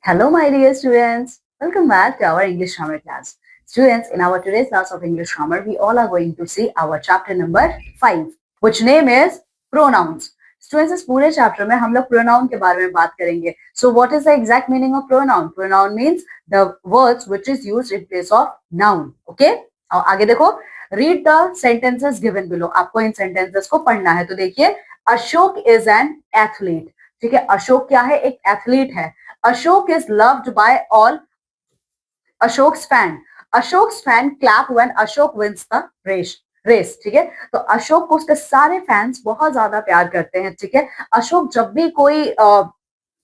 Hello, my dear students. Welcome back to our English Grammar class. Students, in our today's class of English Grammar, we all are going to see our chapter number 5, which name is pronouns. Students, इस पूरे chapter में हम लोग pronoun के बारे में बात करेंगे. So, what is the exact meaning of pronoun? Pronoun means the words which is used in place of noun. Okay? और आगे देखो, read the sentences given below. आपको इन sentences को पढ़ना है. तो देखिए, अशोक is an athlete. ठीक है, अशोक क्या है? एक एथलीट है. Ashok is loved by all Ashok's fan. Ashok's fan clap when Ashok wins the race. ठीक है, तो अशोक को उसके सारे फैंस बहुत ज्यादा प्यार करते हैं. ठीक है, अशोक जब भी कोई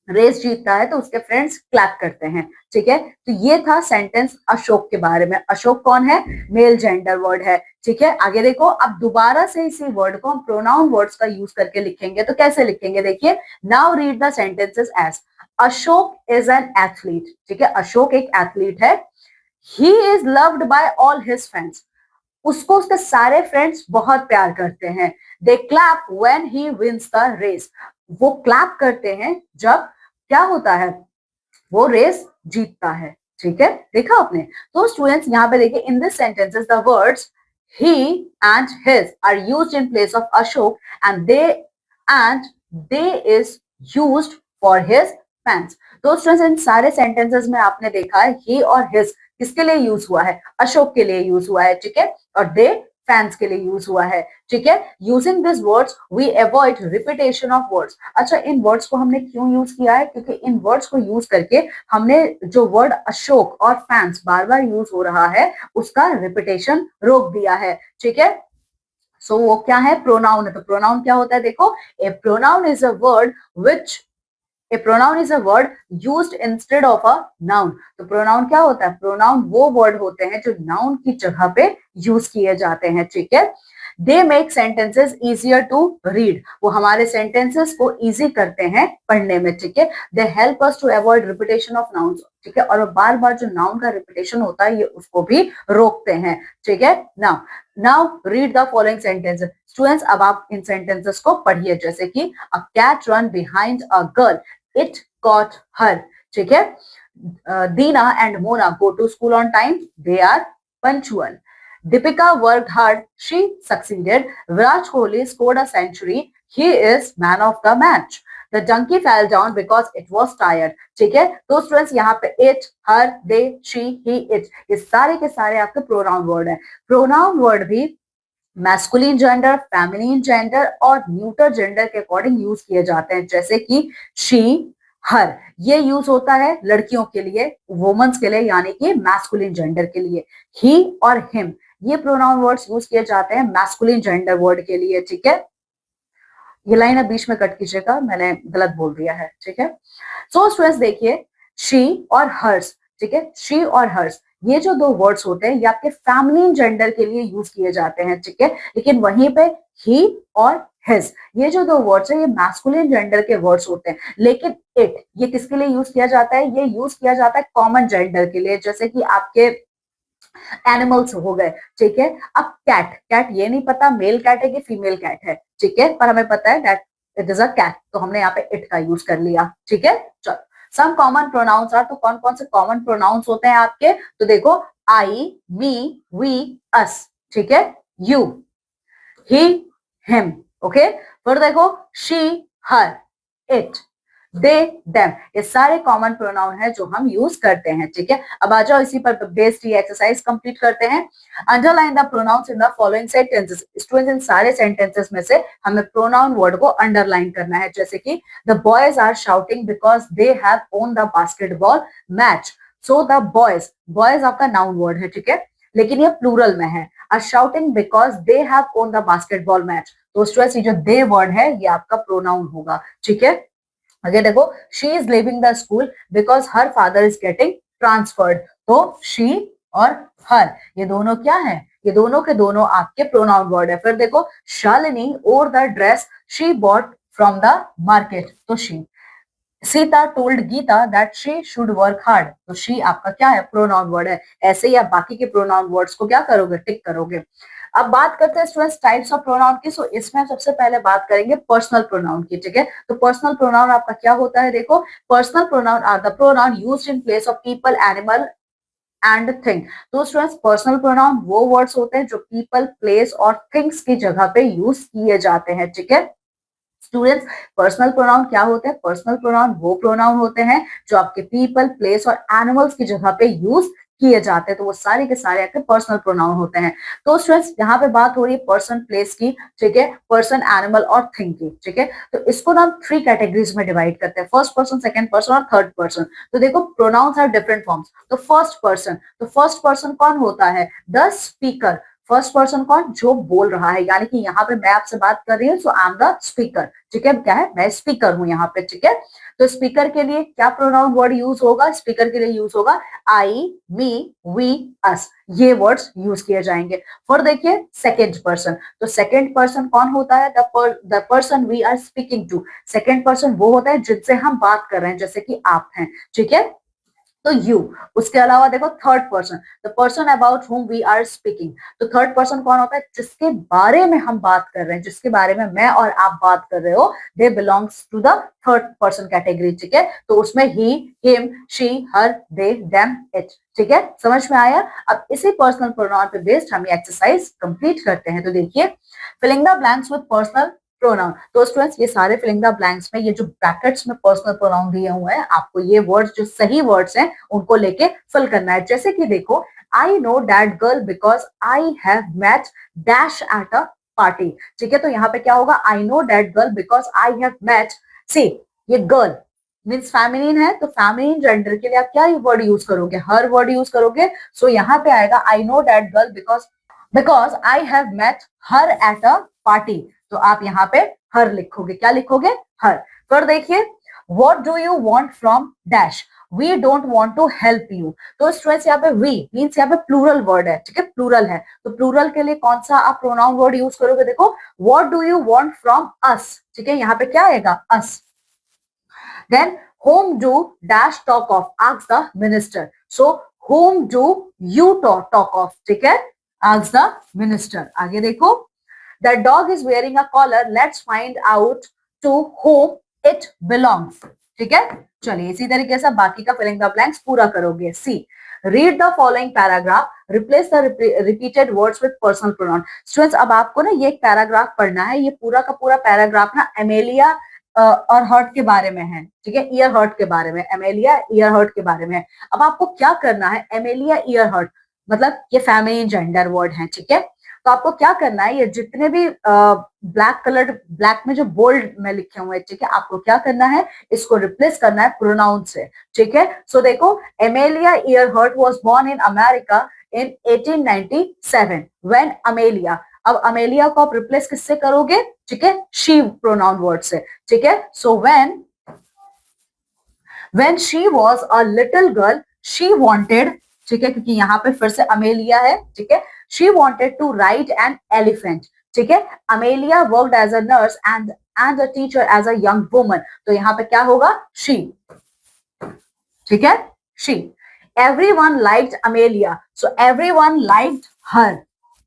रेस जीतता है तो उसके फ्रेंड्स क्लैप करते हैं. ठीक है, तो ये था सेंटेंस अशोक के बारे में. अशोक कौन है? मेल जेंडर वर्ड है. ठीक है, आगे देखो, अब दोबारा से इसी वर्ड को हम प्रोनाउन वर्ड्स का यूज करके लिखेंगे. तो कैसे लिखेंगे? देखिए, now read the sentences as Ashok is an athlete. ठीक है, अशोक एक एथलीट है. He is loved by all his friends. उसको उसके सारे फ्रेंड्स बहुत प्यार करते हैं. They clap when he wins the race. वो क्लैप करते हैं जब क्या होता है? वो रेस जीतता है. ठीक है, देखा आपने? तो स्टूडेंट्स यहाँ पे देखिए, in this sentences the words he and his are used in place of Ashok and they is used for his fans. तो स्टूडेंट्स इन सारे सेंटेंसेस में आपने देखा है he और his किसके लिए यूज हुआ है? अशोक के लिए यूज हुआ है. ठीक है, और दे फैंस के लिए यूज हुआ है. ठीक है, using this words we avoid repetition of words. अच्छा, इन वर्ड्स को हमने क्यों यूज किया है? क्योंकि इन वर्ड्स को यूज करके हमने जो वर्ड अशोक और फैंस बार बार यूज हो रहा है उसका रिपीटेशन रोक दिया है. ठीक है, सो वो क्या है? प्रोनाउन है. तो प्रोनाउन क्या होता है? देखो, a pronoun is a word which A pronoun is a word used instead of a noun. तो प्रोनाउन क्या होता है? प्रोनाउन वो वर्ड होते हैं जो नाउन की जगह पे यूज किए जाते हैं. ठीक है, they make sentences easier to read. वो हमारे सेंटेंसेस को इजी करते हैं पढ़ने में. ठीक है, they help us to avoid repetition of nouns. ठीक है, और बार बार जो नाउन का रिपीटेशन होता है ये उसको भी रोकते हैं. ठीक है, now read the following sentences. Students, अब आप इन सेंटेंसेस को पढ़िए. जैसे कि a cat ran behind a girl, it got her. ठीक है, Deena and Mona go to school on time. They are punctual. Deepika worked hard. She succeeded. Virat Kohli scored a century. He is man of the match. The donkey fell down because it was tired. ठीक है, तो students यहाँ पे it, her, they, she, he, it ये सारे के सारे आपके प्रोनाउन वर्ड है. प्रोनाउन वर्ड भी मैस्कुलिन जेंडर, फेमिनिन जेंडर और न्यूटर जेंडर के अकॉर्डिंग यूज किए जाते हैं. जैसे कि शी, हर, ये यूज होता है लड़कियों के लिए, वुमेन्स के लिए, यानी कि मैस्कुलिन जेंडर के लिए. ही और हिम, ये प्रोनाउन वर्ड्स यूज किए जाते हैं मैस्कुलिन जेंडर वर्ड के लिए. ठीक है, ये लाइन अब बीच में कट कीजिएगा, मैंने गलत बोल दिया है. ठीक है, सो स्टूडेंट्स देखिए, शी और हर्स. ठीक है, शी और हर्स ये जो दो वर्ड्स होते हैं ये आपके फैमिलीन जेंडर के लिए यूज किए जाते हैं. ठीक है, लेकिन वहीं पे ही और हिज ये जो दो वर्ड्स है ये मैस्कुलिन जेंडर के वर्ड्स होते हैं. लेकिन इट ये किसके लिए यूज किया जाता है? ये यूज किया जाता है कॉमन जेंडर के लिए. जैसे कि आपके एनिमल्स हो गए. ठीक है, अब कैट, कैट ये नहीं पता मेल कैट है कि फीमेल कैट है. ठीक है, पर हमें पता है that it is a cat, तो हमने यहाँ पे इट का यूज कर लिया. ठीक है, चलो, सम कॉमन प्रोनाउंस आर. तो कौन कौन से कॉमन प्रोनाउंस होते हैं आपके? तो देखो, आई, मी, वी, अस. ठीक है, यू, ही, हिम. ओके, फिर देखो, she, her, it, they, them, ये सारे कॉमन प्रोनाउन है जो हम यूज करते हैं. ठीक है, अब आ जाओ इसी पर बेस्ड ये एक्सरसाइज कंप्लीट करते हैं. Underline the pronounce in the following sentences. Students in सारे सेंटेंसेस में से हमें प्रोनाउन वर्ड को अंडरलाइन करना है. जैसे कि the boys are shouting because they have won the basketball match. So the boys, boys आपका नाउन वर्ड है. ठीक है, लेकिन ये प्लूरल में है. Are shouting because they have won the basketball match. तो स्टूडेंट्स ये जो दे वर्ड है ये आपका प्रोनाउन होगा. ठीक है, अगर देखो, she is living the school because her father is getting transferred. तो शी और हर ये दोनों क्या है? ये दोनों के दोनों आपके प्रोनाउन वर्ड है. फिर देखो, शालिनी और the dress she bought from the market. तो she, Sita told Gita that she should work hard, तो शी आपका क्या है, प्रोनाउन वर्ड है। ऐसे ही आप बाकी के प्रोनाउन वर्ड्स को क्या करोगे, टिक करोगे। अब बात करते हैं स्टूडेंट्स टाइप्स ऑफ प्रोनाउन की। सो इसमें हम सबसे पहले बात करेंगे पर्सनल प्रोनाउन की, ठीक है। तो पर्सनल प्रोनाउन आपका क्या होता है, देखो, personal pronoun are the pronoun used in place of people, animal and thing. तो स्टूडेंट्स पर्सनल प्रोनाउन वो वर्ड्स होते हैं जो पीपल, प्लेस और थिंग्स की जगह पे यूज किए जाते हैं, ठीक है। स्टूडेंट्स पर्सनल प्रोनाउन क्या होते हैं, पर्सनल प्रोनाउन वो प्रोनाउन होते हैं जो आपके पीपल, प्लेस और एनिमल्स की जगह पे यूज किए जाते हैं, तो वो सारे के सारे आपके पर्सनल प्रोनाउन होते हैं। तो स्टूडेंट्स यहाँ पे बात हो रही है पर्सन, प्लेस की, ठीक है, पर्सन, एनिमल और थिंग की, ठीक है। तो इसको ना हम 3 कैटेगरीज में डिवाइड करते हैं, फर्स्ट पर्सन, सेकंड पर्सन और थर्ड पर्सन। तो देखो प्रोनाउंस आर डिफरेंट फॉर्म्स। तो फर्स्ट पर्सन कौन होता है, द स्पीकर। फर्स्ट पर्सन कौन, जो बोल रहा है, यानी कि यहाँ पे मैं आपसे बात कर रही हूँ, सो आई एम द स्पीकर, ठीक है, क्या है, मैं स्पीकर हूँ यहाँ पे, ठीक है। तो स्पीकर के लिए क्या प्रोनाउन वर्ड यूज होगा, स्पीकर के लिए यूज होगा आई, मी, वी, अस, ये वर्ड्स यूज किए जाएंगे। फिर देखिए सेकेंड पर्सन, तो सेकेंड पर्सन कौन होता है, the person we are speaking to. Second person वो होता है जिनसे हम बात कर रहे हैं, जैसे कि आप हैं, ठीक है, तो यू। उसके अलावा देखो third person, the person about whom we are speaking. तो थर्ड पर्सन कौन होता है, जिसके बारे में हम बात कर रहे हैं, जिसके बारे में मैं और आप बात कर रहे हो, they belongs to the third person category, ठीक है। तो उसमें he, him, she, her, they, them, it, ठीक है, समझ में आया। अब इसी पर्सनल प्रोनाउन पे बेस्ड हम ये एक्सरसाइज कंप्लीट करते हैं। तो देखिए filling the blanks with personal pronoun. तो स्टूडेंट्स ये सारे फिलिंग द ब्लैंक्स में ये जो ब्रैकेट्स में पर्सनल प्रोनाउन दिए हुए हैं, आपको ये वर्ड्स जो सही वर्ड्स हैं उनको लेके फिल करना है। जैसे कि देखो, I know that girl because I have met dash at a party, ठीक है। तो यहाँ पे क्या होगा, I know that girl because I have met, see ये गर्ल मीन्स फेमिनिन है, तो फेमिनिन जेंडर के लिए आप क्या वर्ड यूज करोगे, हर वर्ड यूज करोगे। सो यहाँ पे आएगा I know that girl because I have met her at a party. तो आप यहाँ पे हर लिखोगे, क्या लिखोगे, हर। फिर देखिए what do you want from dash, we don't want to help you. तो स्टूडेंट्स यहाँ पे वी मीन्स यहाँ पे प्लूरल वर्ड है, ठीक है, प्लूरल है। तो प्लूरल के लिए कौन सा आप प्रोनाउन वर्ड यूज करोगे, देखो what do you want from us, ठीक है, यहाँ पे क्या आएगा, us. Then whom do dash talk of, ask the minister. So whom do you talk of, ठीक है, ask the minister। आगे देखो, the dog is wearing a collar, let's find out to whom it belongs, ठीक है। चलिए इसी तरीके से बाकी का फिलिंग द ब्लैंक्स पूरा करोगे। C read the following paragraph, replace the repeated words with personal pronoun. Students अब आपको ना ये एक पैराग्राफ पढ़ना है, ये पूरा का पूरा पैराग्राफ ना एमेलिया और हर्ट के बारे में है, ठीक है, ईयर हर्ट के बारे में, एमेलिया ईयर हर्ट के बारे में है। अब आपको क्या करना है, एमेलिया ईयर हर्ट मतलब ये फेमिनिन जेंडर वर्ड है, ठीक है। तो आपको क्या करना है, ये जितने भी ब्लैक में जो बोल्ड में लिखे हुए हैं, ठीक है, आपको क्या करना है, इसको रिप्लेस करना है प्रोनाउन से, ठीक है। सो देखो Amelia Earhart was born in America in 1897 when Amelia. अब अमेलिया को आप रिप्लेस किससे करोगे, ठीक है, शी प्रोनाउन वर्ड से, ठीक है। So when she was a little girl she wanted, ठीक है, क्योंकि यहाँ पे फिर से अमेलिया है, ठीक है, she wanted to ride an elephant, ठीक है। Amelia worked as a nurse and a teacher as a young woman. तो यहाँ पे क्या होगा, शी, ठीक है, she. Everyone liked Amelia, so everyone liked her,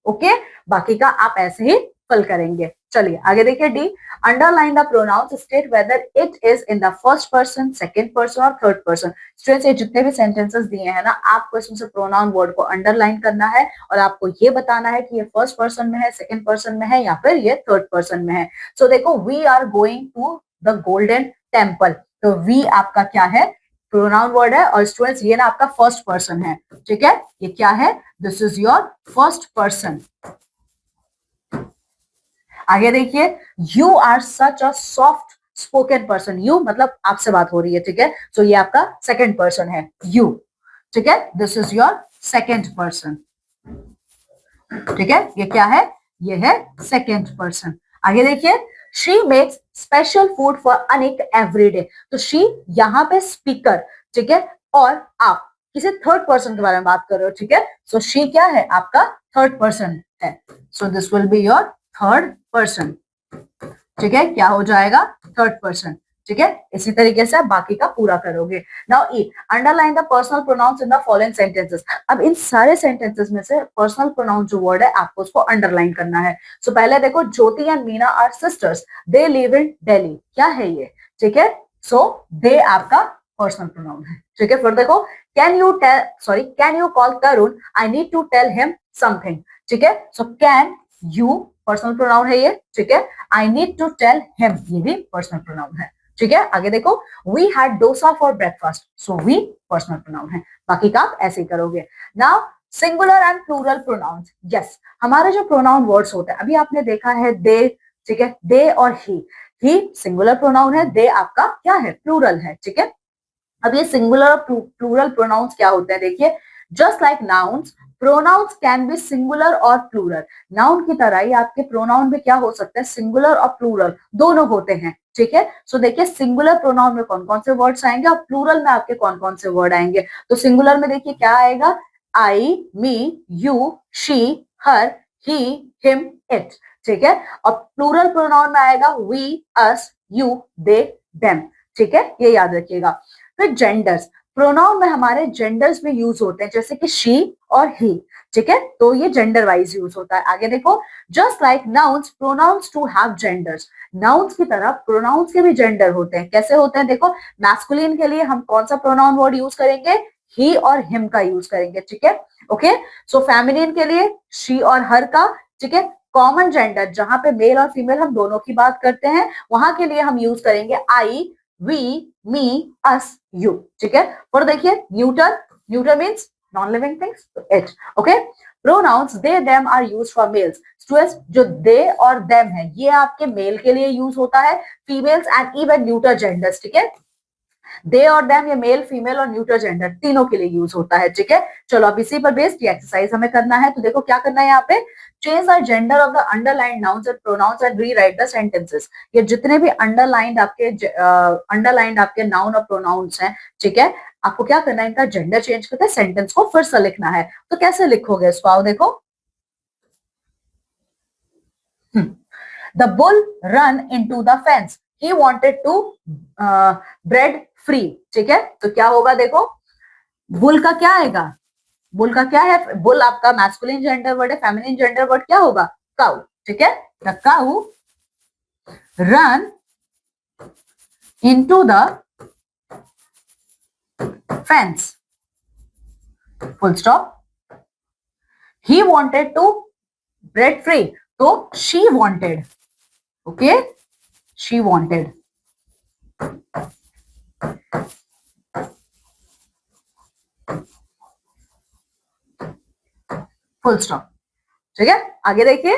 okay. बाकी का आप ऐसे ही फिल करेंगे। चलिए आगे देखिए D, underline the pronounce, state whether it is in the first person, second person और थर्ड पर्सन। स्टूडेंट्स ये जितने भी सेंटेंसेस दिए हैं ना, आपको इसमें से प्रोनाउन वर्ड को अंडरलाइन करना है और आपको ये बताना है कि ये फर्स्ट पर्सन में है, सेकंड पर्सन में है या फिर ये थर्ड पर्सन में है। सो देखो we are going to the Golden Temple, तो वी आपका क्या है, प्रोनाउन वर्ड है, और स्टूडेंट्स ये ना आपका फर्स्ट पर्सन है, ठीक है, ये क्या है, this is your first person. आगे देखिए, you are such a soft spoken person, you मतलब आपसे बात हो रही है, ठीक है। सो ये आपका सेकंड पर्सन है, यू, ठीक है, this is your second person, ठीक है, ये क्या है, ये है सेकंड पर्सन। आगे देखिए, she makes special food for Anik every day. तो शी यहाँ पे स्पीकर, ठीक है, और आप किसी थर्ड पर्सन के बारे में बात कर रहे हो, ठीक है। सो शी क्या है, आपका थर्ड पर्सन है, so this will be your third person, ठीक है, क्या हो जाएगा, थर्ड पर्सन। ठीक है, इसी तरीके से आप बाकी का पूरा करोगे। Now E, underline the personal pronouns in the following sentences. अब इन सारे सेंटेंसेस में से पर्सनल प्रोनाउन जो वर्ड है आपको उसको अंडरलाइन करना है। सो पहले देखो, Jyoti and Meena are sisters, they live in Delhi, क्या है ये, ठीक है, सो दे आपका पर्सनल प्रोनाउन है, ठीक है। फिर देखो, can you call Tarun, I need to tell him something, ठीक है, so can you personal pronoun है ये, ठीक है, I need to tell him, ये भी पर्सनल प्रोनाउन है, ठीक है। आगे देखो, we had dosa for breakfast, so we personal pronoun है, बाकी का आप ऐसे ही करोगे। Now singular and plural pronouns, yes, हमारे जो प्रोनाउन वर्ड्स होते हैं, अभी आपने देखा है दे, ठीक है, दे और ही सिंगुलर प्रोनाउन है, दे आपका क्या है, प्लूरल है, ठीक है। अब ये सिंगुलर और प्लूरल प्रोनाउंस क्या होते हैं, देखिए, just like nouns, pronouns can be singular और प्लूरल, नाउन की तरह ही आपके प्रोनाउन में क्या हो सकता है, सिंगुलर और प्लूरल दोनों होते हैं, ठीक है। सो देखिए, सिंगुलर प्रोनाउन में कौन कौन से वर्ड्स आएंगे और प्लूरल में आपके कौन कौन से वर्ड आएंगे। तो सिंगुलर में देखिए क्या आएगा, I, me, you, she, her, he, him, it, ठीक है। और प्लूरल प्रोनाउन में आएगा we, us, you, they, them, ठीक है, ये याद रखिएगा। फिर जेंडर्स, प्रोनाउन में हमारे जेंडर्स भी यूज होते हैं, जैसे कि शी और ही, ठीक है, तो ये जेंडर वाइज यूज होता है। आगे देखो, just like nouns, pronouns too have genders, nouns की तरह प्रोनाउंस के भी जेंडर होते हैं, कैसे होते हैं, देखो, मैस्कुलिन के लिए हम कौन सा प्रोनाउन वर्ड यूज करेंगे, ही और हिम का यूज करेंगे, ठीक है, ओके। सो फेमिनिन के लिए शी और हर का, ठीक है। कॉमन जेंडर, जहां पे मेल और फीमेल हम दोनों की बात करते हैं, वहां के लिए हम यूज करेंगे आई, वी, मी, अस, यू, ठीक है। और देखिए, neuter, neuter means non living things, it, okay. Pronouns they, them are use for males, students, जो दे और देम है ये आपके मेल के लिए यूज होता है, females and even neuter genders, ठीक है। दे और देम ये मेल, फीमेल और न्यूटर जेंडर तीनों के लिए यूज होता है, ठीक है। चलो अब इसी पर बेस्ड ये एक्सरसाइज हमें करना है, तो देखो क्या करना है यहाँ पे, change the gender of the underline nouns and pronouns and rewrite the sentences. ये जितने भी अंडरलाइंड आपके नाउन और प्रोनाउंस हैं, ठीक है, आपको क्या करना है, इनका जेंडर चेंज करके सेंटेंस को फिर से लिखना है। तो कैसे लिखोगे इसको, आओ देखो, the bull run into the fence, he wanted to break free, ठीक है, तो क्या होगा, देखो, बुल का क्या आएगा, बुल का क्या है, बुल आपका मैस्कुलिन जेंडर वर्ड है, फेमिनिन जेंडर वर्ड क्या होगा, काउ, ठीक है। The cow run into the fence, full stop, he wanted to break free, तो she wanted, okay, she wanted, full stop, ठीक है। आगे देखिए,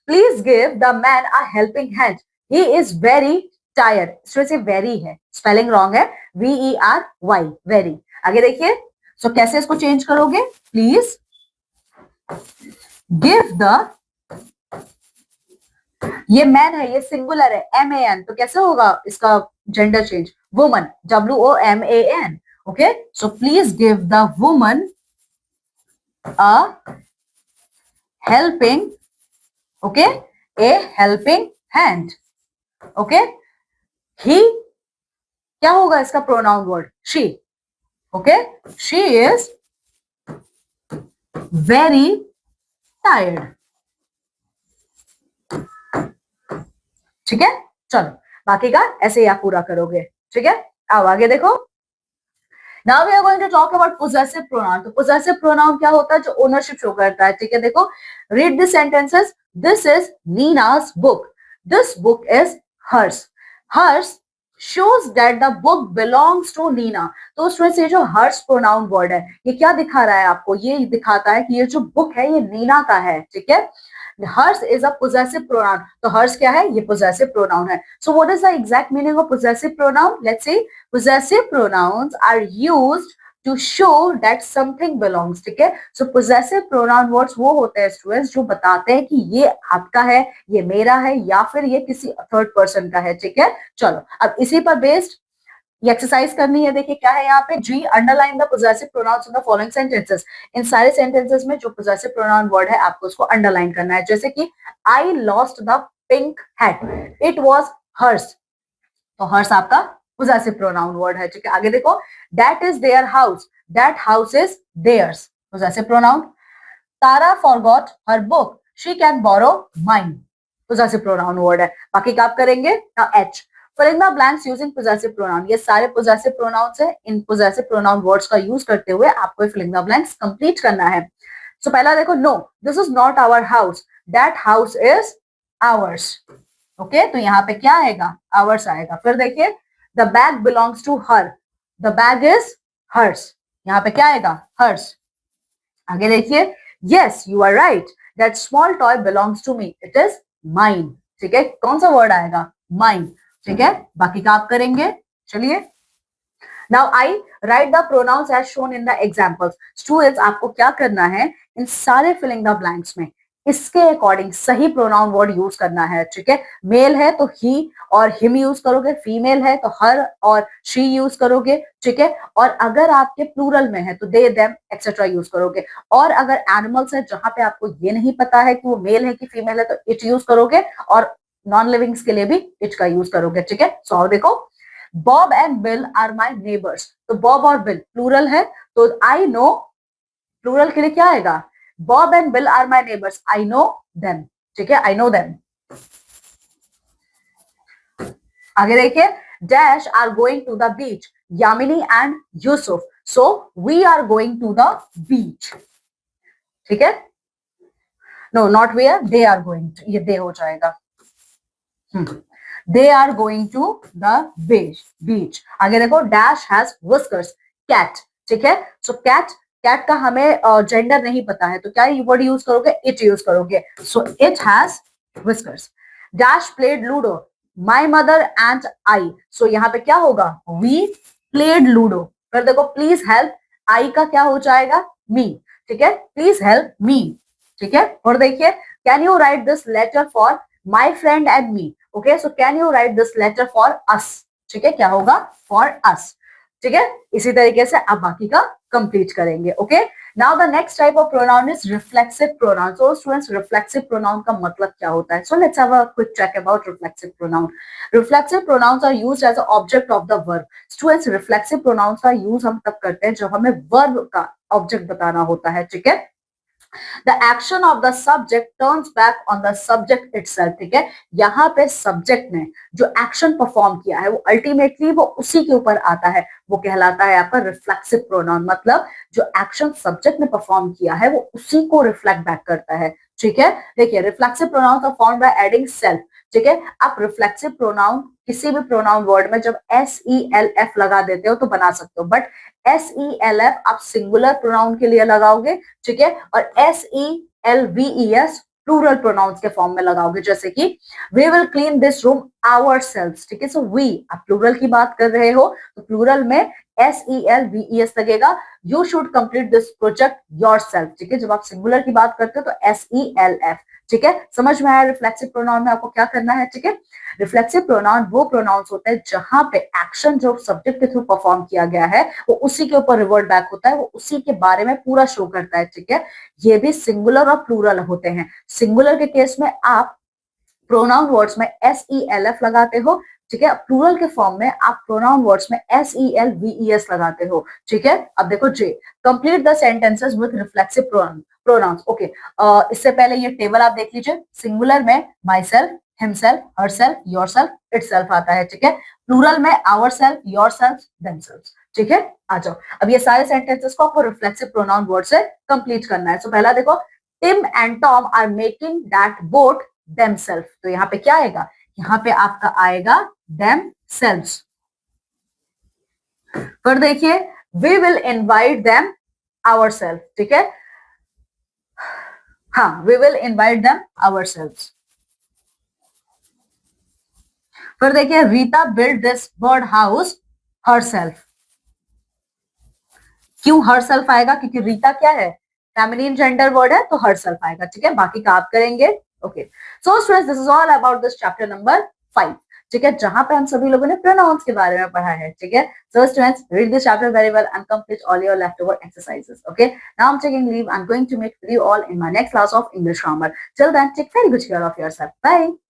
please give the man a helping hand, he is very tired, इसमें से very है, spelling wrong है, VERY, very. आगे देखिए, सो कैसे इसको चेंज करोगे, प्लीज गिव द, ये मैन है, ये सिंगुलर है, MAN, तो कैसे होगा इसका gender change, woman, WOMAN, okay. So please give the woman a helping, okay, a helping hand, okay। he क्या होगा इसका pronoun word, she, okay, she is very tired, ठीक है। चलो बाकी का ऐसे ही आप पूरा करोगे, ठीक है। अब आगे देखो, now we are going to talk about possessive pronoun. तो पोजेसिव प्रोनाउन क्या होता है, जो ओनरशिप शो करता है, ठीक है। देखो, read this sentences, this is Nina's book, this book is hers, hers shows that the book belongs to Nina. तो उसमें से जो हर्स प्रोनाउन वर्ड है, ये क्या दिखा रहा है आपको, ये दिखाता है कि ये जो बुक है ये नीना का है, ठीक है। Hers is a possessive pronoun, तो हर्स क्या है, ये पोजेसिव प्रोनाउन है। So what is the exact meaning of possessive pronoun, let's see, possessive pronouns are used to show that something belongs, ठीक है। सो possessive pronoun words वो होते हैं स्टूडेंट्स जो बताते हैं कि ये आपका है, ये मेरा है, या फिर ये किसी थर्ड पर्सन का है, ठीक है। चलो अब इसी पर बेस्ड ये एक्सरसाइज करनी है, देखिए क्या है यहाँ पे, G, underline the possessive pronouns in the following sentences. इन सारे सेंटेंसेस में जो पोजेसिव प्रोनाउन वर्ड है आपको उसको अंडरलाइन करना है, जैसे कि I lost the pink hat, it was hers, तो हर्स आपका पोजेसिव प्रोनाउन वर्ड है, ठीक है। आगे देखो, that is their house, that house is theirs, possessive pronoun. Tara forgot her book, she can borrow mine, possessive pronoun word है। बाकी क्या आप करेंगे, now H, filling the blanks using possessive pronoun, ये सारे पोजेसिव प्रोनाउंस है, इन पोजेसिव प्रोनाउन वर्ड्स का यूज करते हुए आपको फिलिंग द ब्लैंक्स कंप्लीट करना है। सो पहला देखो, no this is not our house, that house is ours, okay. तो यहाँ पे क्या आएगा, आवर्स आएगा। फिर देखिए, the bag belongs to her, the bag is hers, यहाँ पे क्या आएगा, हर्स। आगे देखिए, yes you are right, that small toy belongs to me, it is mine, ठीक है। कौन सा वर्ड आएगा, माइन, ठीक है। बाकी का आप करेंगे, चलिए। Now I write the pronouns as shown in the examples. Students, आपको क्या करना है, इन सारे फिलिंग द ब्लैंक्स में इसके अकॉर्डिंग सही प्रोनाउन वर्ड यूज करना है, ठीक है। मेल है तो ही और हिम यूज करोगे, फीमेल है तो हर और शी यूज करोगे, ठीक है। और अगर आपके प्लूरल में है तो दे देम एक्सेट्रा यूज करोगे। और अगर एनिमल्स है जहां पे आपको ये नहीं पता है कि वो मेल है कि फीमेल है तो इट यूज करोगे, और नॉन लिविंग्स के लिए भी इट का यूज करोगे, ठीक है। सो देखो, Bob and Bill are my neighbours, तो बॉब और बिल प्लूरल है, तो आई नो, प्लूरल के लिए क्या आएगा, Bob and Bill are my neighbours, I know them, ठीक है, आई नो देम। आगे देखिए, dash are going to the beach, Yamini and Yusuf, so we are going to the beach, ठीक है। No not we are, they are going to, ये they हो जाएगा, दे are going to the beach. आगे देखो, dash has whiskers, cat, ठीक है। सो cat, cat का हमें जेंडर नहीं पता है तो क्या वर्ड यूज करोगे, इट यूज करोगे, so it has whiskers. Dash played ludo, my mother and I, so यहाँ पे क्या होगा, वी प्लेड लूडो। फिर देखो, प्लीज हेल्प, आई का क्या हो जाएगा, मी, ठीक है, प्लीज हेल्प मी, ठीक है। और देखिए, can you write this letter for my friend and me, okay. So can you write this letter for us, ठीक है, क्या होगा, फॉर अस, ठीक है। इसी तरीके से आप बाकी का कंप्लीट करेंगे, okay. Now the next type of pronoun is reflexive pronoun. So students, reflexive pronoun का मतलब क्या होता है, so let's have a quick check about reflexive pronoun. Reflexive pronouns are used as a object of the verb. Students, reflexive pronouns का use हम तब करते हैं जब हमें वर्ब का ऑब्जेक्ट बताना होता है, ठीक है। The action of the subject turns back on the subject itself, ठीक है। यहाँ पे सब्जेक्ट ने जो एक्शन परफॉर्म किया है वो अल्टीमेटली वो उसी के ऊपर आता है, वो कहलाता है आपका रिफ्लेक्सिव प्रोनाउन। मतलब जो एक्शन सब्जेक्ट ने परफॉर्म किया है वो उसी को रिफ्लेक्ट बैक करता है, ठीक है। देखिए, reflexive pronoun are formed by adding self, ठीक है। आप रिफ्लेक्सिव प्रोनाउन किसी भी प्रोनाउन वर्ड में जब SELF लगा देते हो तो बना सकते हो, बट SELF आप सिंगुलर प्रोनाउन के लिए लगाओगे, ठीक है। और SELVES प्लूरल प्रोनाउंस के फॉर्म में लगाओगे, जैसे कि we will clean this room ourselves, ठीक है। सो वी, आप प्लूरल की बात कर रहे हो तो प्लूरल में SELVES लगेगा। You should complete this project yourself, ठीक है। जब आप सिंगुलर की बात करते हो तो SELF, ठीक है। समझ में आया रिफ्लेक्सिव प्रोनाउन में आपको क्या करना है, ठीक है। रिफ्लेक्सिव प्रोनाउन वो प्रोनाउंस होते हैं जहां पे एक्शन जो सब्जेक्ट के थ्रू परफॉर्म किया गया है वो उसी के ऊपर रिवर्ट बैक होता है, वो उसी के बारे में पूरा शो करता है, ठीक है। ये भी सिंगुलर और प्लूरल होते हैं। सिंगुलर के केस में आप प्रोनाउन वर्ड्स में SELF लगाते हो, ठीक है। प्लूरल के फॉर्म में आप प्रोनाउन वर्ड्स में SELVES लगाते हो, ठीक है। अब देखो J, complete the sentences with reflexive pronouns, okay. इससे पहले ये टेबल आप देख लीजिए। सिंगुलर में myself, himself, herself, yourself, itself आता है, ठीक है। प्लूरल में आवरसेल्फ, योरसेल्फ, देमसेल्व्स, ठीक है। आ जाओ, अब ये सारे सेंटेंसेस को आपको रिफ्लेक्सिव प्रोनाउन वर्ड से कंप्लीट करना है। सो पहला देखो, Tim and Tom are making that boat themselves, तो यहाँ पे क्या आएगा, यहाँ पे आपका आएगा themselves। फिर देखिए, we will invite them ourselves, ठीक है। हाँ, we will invite them ourselves। फिर देखिए, Rita built this bird house herself। क्यों herself आएगा, क्योंकि रीता क्या है, फेमिनिन जेंडर वर्ड है, तो herself आएगा, ठीक है। बाकी का आप करेंगे, okay. So students, this is all about this chapter number 5, ठीक है, जहां पे हम सभी लोगों ने प्रोनाउंस के बारे में पढ़ा है, ठीक है। So students, read this chapter very well and complete all your left over exercises, okay. Now I am taking leave, I am going to meet with you all in my next class of English grammar. Till then, take very good care of yourself, bye.